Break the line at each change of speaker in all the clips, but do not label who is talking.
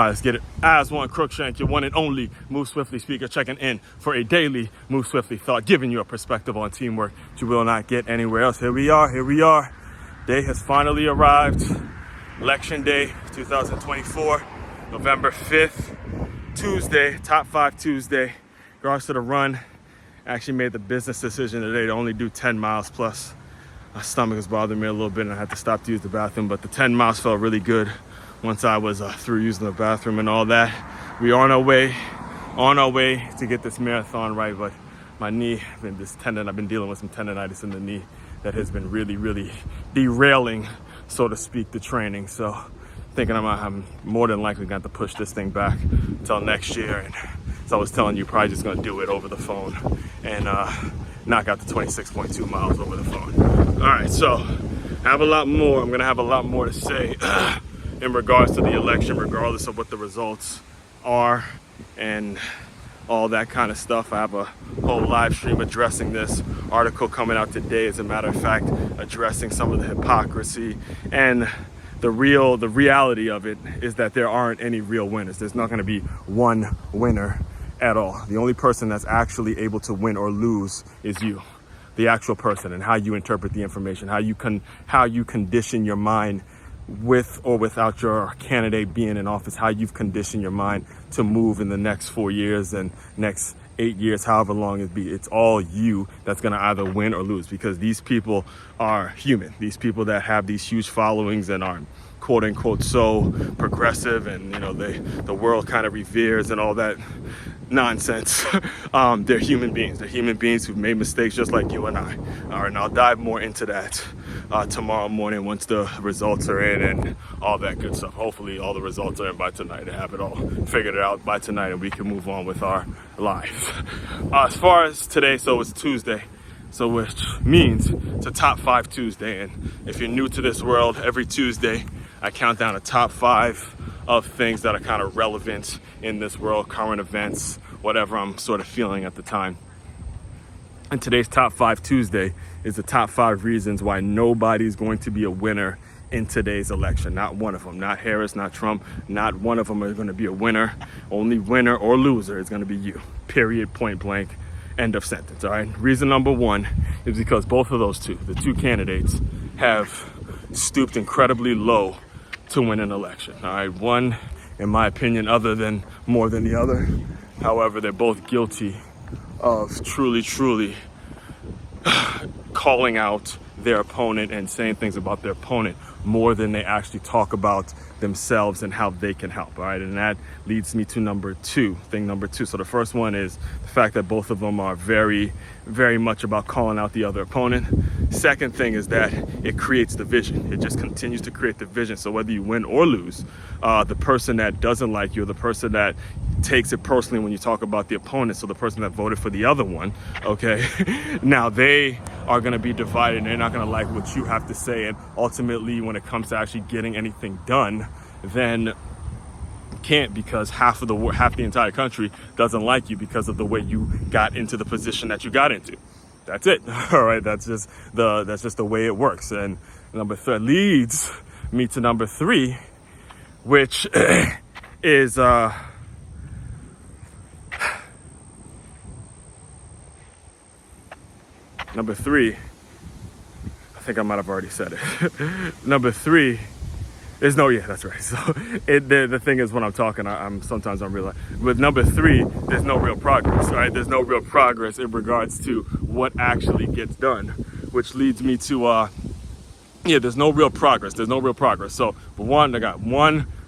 All right, let's get it. As one, Crookshank, your one and only Move Swiftly speaker, checking in for a daily Move Swiftly thought, giving you a perspective on teamwork that you will not get anywhere else. Here we are. Day has finally arrived. Election Day 2024, November 5th, Tuesday, top 5 Tuesday. Regards to the run, I actually made the business decision today to only do 10 miles plus. My stomach was bothering me a little bit and I had to stop to use the bathroom, but the 10 miles felt really good once I was through using the bathroom and all that. We are on our way to get this marathon right, but my knee, I've been dealing with some tendonitis in the knee that has been really derailing, so to speak, the training. So thinking I'm more than likely going to have to push this thing back until next year. And as I was telling you, probably just going to do it over the phone and knock out the 26.2 miles over the phone. All right, so I'm going to have a lot more to say in regards to the election, regardless of what the results are and all that kind of stuff. I have a whole live stream addressing this article coming out today, as a matter of fact, addressing some of the hypocrisy and the reality of it is that there aren't any real winners. There's not going to be one winner at all. The only person that's actually able to win or lose is you, the actual person, and how you interpret the information, how you condition your mind with or without your candidate being in office, how you've conditioned your mind to move in the next 4 years and next 8 years, however long it be. It's all you that's going to either win or lose, because these people are human. These people that have these huge followings and are quote unquote so progressive and the world kind of reveres and all that nonsense. They're human beings. They're human beings who've made mistakes just like you and I. All right, and I'll dive more into that tomorrow morning once the results are in and all that good stuff. Hopefully all the results are in by tonight and have it all figured out by tonight and we can move on with our lives. As far as today, so it's Tuesday, so which means it's a top 5 Tuesday. And if you're new to this world, every Tuesday I count down a top 5 of things that are kind of relevant in this world, current events, whatever I'm sort of feeling at the time. And today's top 5 Tuesday is the top 5 reasons why nobody's going to be a winner in today's election. Not one of them, not Harris, not Trump, not one of them are going to be a winner. Only winner or loser is going to be you. Period, point blank, end of sentence. All right. Reason number 1 is because both of the two candidates, have stooped incredibly low to win an election. All right. One, in my opinion, more than the other. However, they're both guilty of truly calling out their opponent and saying things about their opponent more than they actually talk about themselves and how they can help. All right. And that leads me to thing number two. So the first one is the fact that both of them are very much about calling out the other opponent. Second thing is that it creates division. It just continues to create division. So whether you win or lose, the person that doesn't like you, or the person that takes it personally when you talk about the opponent, so the person that voted for the other one, okay, now they are going to be divided and they're not going to like what you have to say. And ultimately, when it comes to actually getting anything done, then can't, because half the entire country doesn't like you because of the way you got into the position that you got into. That's it. All right. That's just the way it works. And number 3 leads me to number 3, which is number 3. I think I might have already said it. Number 3 is that's right. So the thing is, when I'm talking, I'm sometimes unreal. With number 3, there's no real progress, right? There's no real progress in regards to what actually gets done, which leads me to, there's no real progress. There's no real progress. So for one,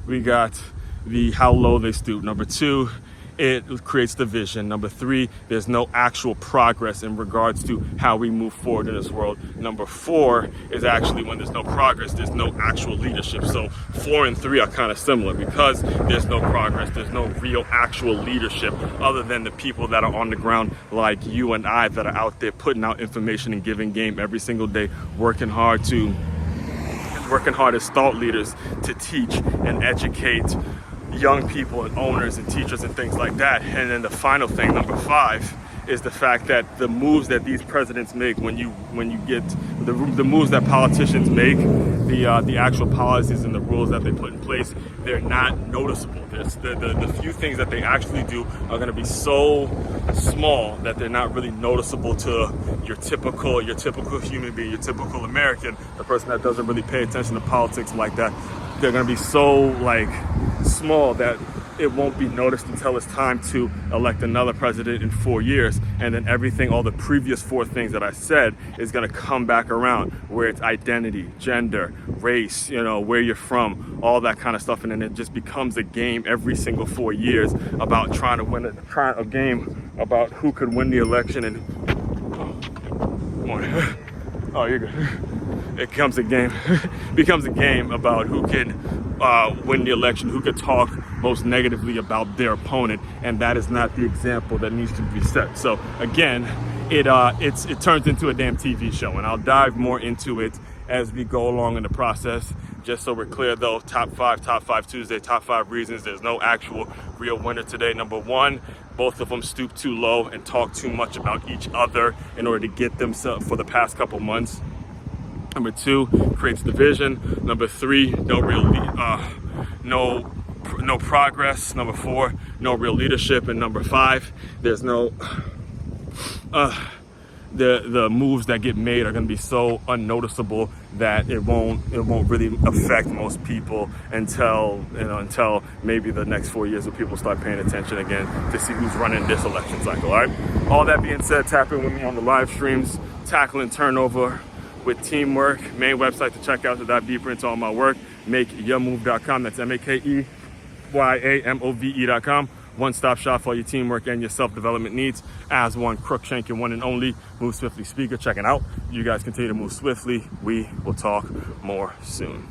we got the how low they stoop. Number 2, it creates division. Number 3, there's no actual progress in regards to how we move forward in this world. Number 4 is actually, when there's no progress, there's no actual leadership. So 4 and 3 are kind of similar, because there's no progress, there's no real actual leadership other than the people that are on the ground like you and I, that are out there putting out information and giving game every single day, working hard as thought leaders to teach and educate young people and owners and teachers and things like that. And then the final thing, number 5, is the fact that the moves that these presidents make, when you get the moves that politicians make, the actual policies and the rules that they put in place, they're not noticeable. The few things that they actually do are going to be so small that they're not really noticeable to your typical human being, your typical American, the person that doesn't really pay attention to politics like that. They're going to be so like small that it won't be noticed until it's time to elect another president in 4 years, and then everything, all the previous 4 things that I said, is going to come back around, where it's identity, gender, race, where you're from, all that kind of stuff, and then it just becomes a game every single 4 years about trying to win a game about who could win the election. And oh, you're good. It becomes a game about who can win the election, who could talk most negatively about their opponent, and that is not the example that needs to be set. So again, it turns into a damn TV show, and I'll dive more into it as we go along in the process. Just so we're clear though, top five Tuesday, top 5 reasons there's no actual real winner today. Number 1, both of them stoop too low and talk too much about each other in order to get themselves for the past couple months. Number 2, creates division. Number 3, no progress. Number 4, no real leadership. And number 5, there's no the moves that get made are going to be so unnoticeable that it won't really affect most people until maybe the next 4 years, when people start paying attention again to see who's running this election cycle. All right. All that being said, tap in with me on the live streams, tackling turnover with teamwork. Main website to check out to dive deeper into all my work, makeyourmove.com. That's makeyaMove.com. One-stop shop for all your teamwork and your self-development needs. As one, Crookshank, your one and only Move Swiftly speaker. Checking out. You guys continue to move swiftly. We will talk more soon.